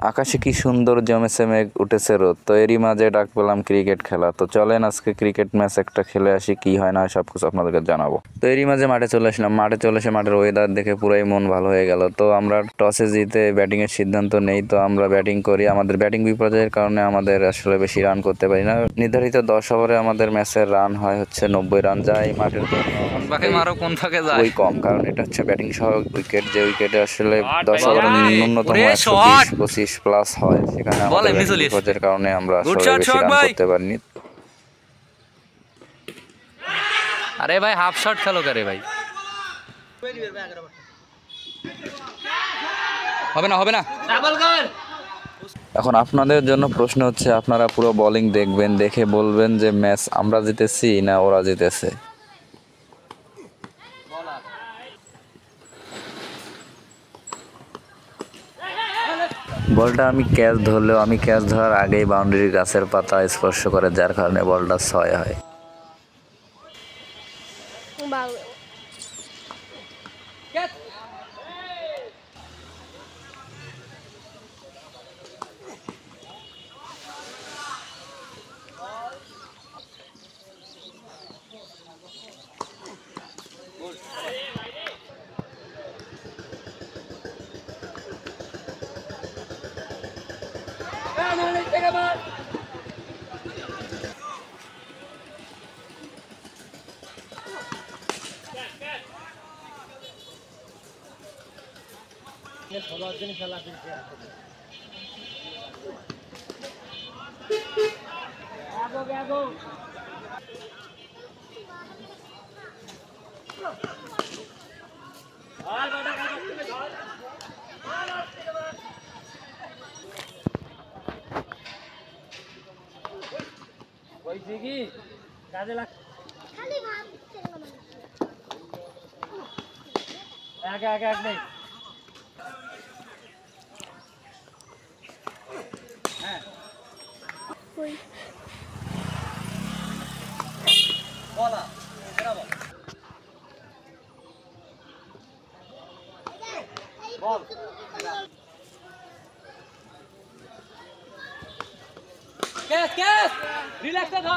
আকাশে কি সুন্দর জমেছে মেঘ, উঠেছে রোদ, তো এরই মাঝে ডাক পেলাম ক্রিকেট খেলা। তো চলেন আজকে ক্রিকেট ম্যাচ একটা খেলে আসি, কি হয় না সবকিছু আপনাদেরকে জানাবো। তো এরই মাঝে মাঠে চলে আসলাম। মাঠে চলে এসে মাঠের ওয়েদার দেখে পুরাই মন ভালো হয়ে গেল। তো আমরা টসে জিতে ব্যাটিং এর সিদ্ধান্ত নেই। তো আমরা ব্যাটিং করি। আমাদের ব্যাটিং বিপর্যয়ের কারণে আমাদের আসলে বেশি রান করতে পারি না। নির্ধারিত 10 ওভারে আমাদের ম্যাচের রান হয় হচ্ছে 90 রান, যায় মাঠের খুবই কম, কারণ এটা হচ্ছে ব্যাটিং সহ উইকেট। যে উইকেটে আসলে 10 ওভারে ন্যূনতম 120-25 প্লাস হয়, সেখানে আমাদের ব্যাটিং বিপর্যয়ের কারণে আমরা আসলে বেশি রান করতে পারিনি। আরে ভাই হাফ শট খেলো করে ভাই, হবে না ডাবল কর। এখন আপনাদের জন্য প্রশ্ন হচ্ছে, আপনারা পুরো বোলিং দেখবেন, দেখে বলবেন যে ম্যাচ আমরা জিতেছি না ওরা জিতেছে। বলটা আমি ক্যাচ ধরলেও আমি ক্যাচ ধরার আগেই বাউন্ডারির গাছের পাতা স্পর্শ করে, যার কারণে বলটা 6 হয়।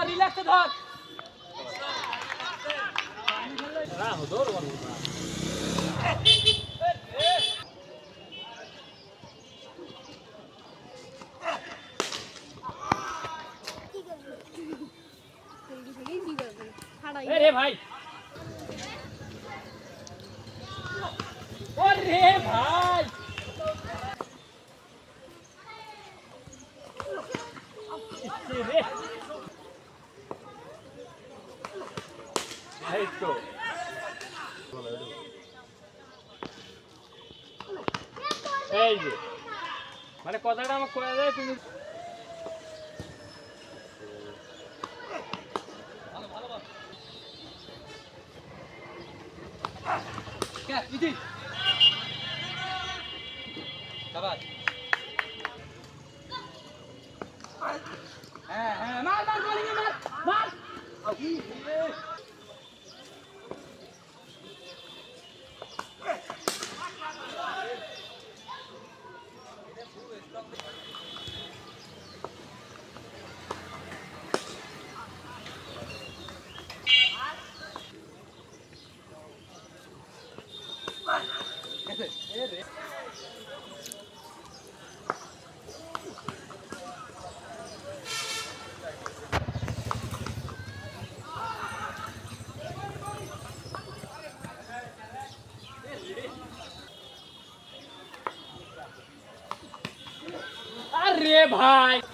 রিল্যাক্সে ধর ভাই। এই যে মানে কথাটা আমার কয়ে দেয় তুমি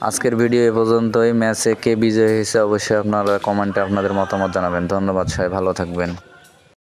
আজকের ভিডিও এ পর্যন্তই। ম্যাচে কে বিজয়ী হয়েছে অবশ্যই আপনারা কমেন্টে আপনাদের মতামত জানাবেন। ধন্যবাদ, সবাই ভালো থাকবেন।